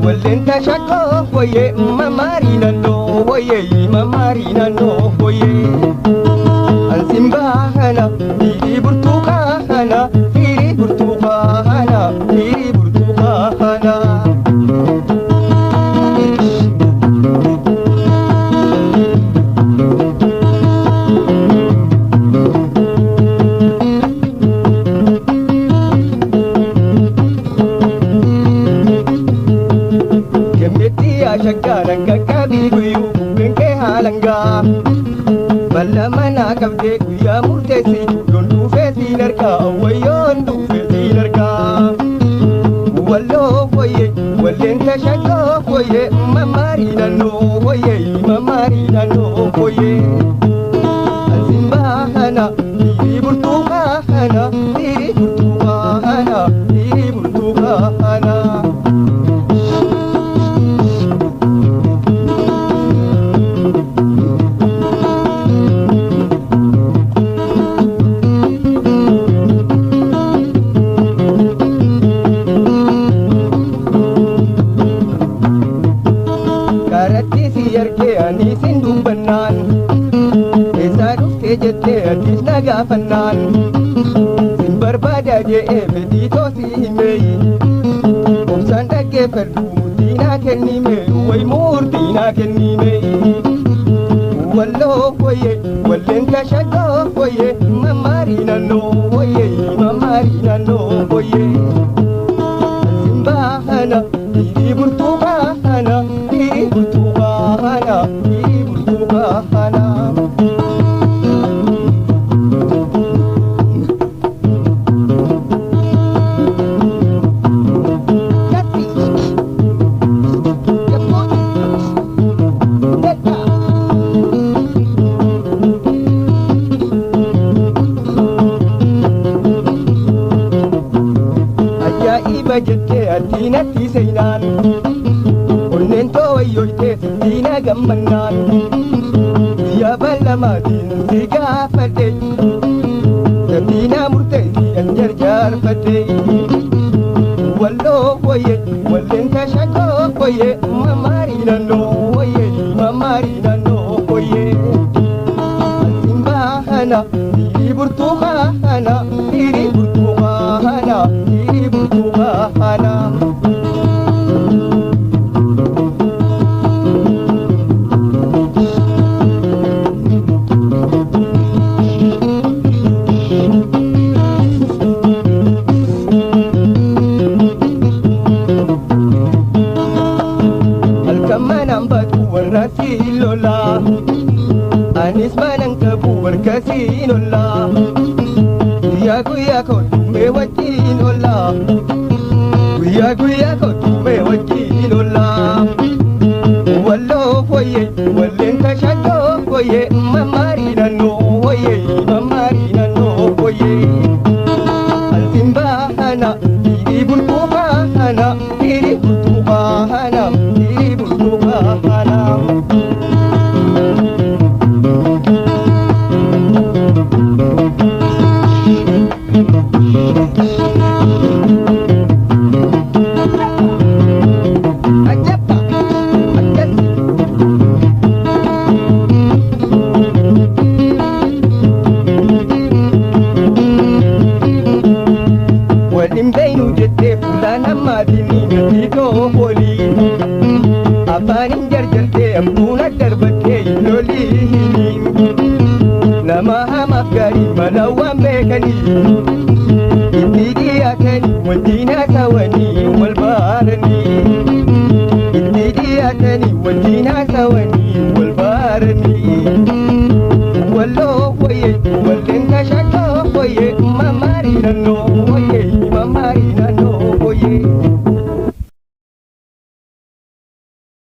Walenta shako boye mamarina no boye mamarina no boye Ansimba hana iri burtuka hana iri burtuka hana iri burtuka hana Shakkaran kakkabii guyyuu bubbeenkee haalangaa Bal'amana qabdee guyyaa murteessi yoon dhufeetiin argaa wayyoon dhufeetiin argaa Walloo foyyee walleenta shakkoo foyyee mamaarii naannoo foyyee mamaarii naannoo foyyee Ansimbaa hana dhiirii burtuukaa hana dhiirii burtuukaa hana dhiirii burtuukaa hana Anisin dubbannaan eessaa dhuftee jettee addis nagaafannaan sin barbaada je'ee fedhii toosii himeeyi obsaan dhaggeeffadhu murtiinaa kennime way murtiinaa kennime walloo foyyee walleenta shaggoo foyyee mamaarii naannoo foyyee mamaarii naannoo foyyee ansimbaa hana dhiirii burtuukaa hana dhiirii burtuukaa hana dhiirii burtuukaa hana Ajaa'iba jettee addiinatti seenaan onneen tooyyoytee sittiina gammannaan guyyaa bal'amaatiin si gaafadhe sittiina murteessii an jarjaarfadhe walloo foyyee walleenta shaggoo foyyee mamaarii naannoo foyyee mamaarii naannoo foyyee ansimbaa hana dhiirii burtuukaa hana dhiirii burtuukaa hana dhiirii burtuukaa hana warrasi lola anis manan kabu warkasi lola guya ko tume wajin lola guya ko tume wajin lola wallo foye wallen ka shaggo foye mamari nano foye mamari nano foye altimba hana iri bulbuba hana iri bulbuba hana iri bulbuba hana Walimbeinu jette fulana madini gatito holi afanin jarjarte amtuna darbate loli nama hamaf gari malawan bekani ittidiyatani wajina tawani walbarani ittidiyatani wajina tawani walbarani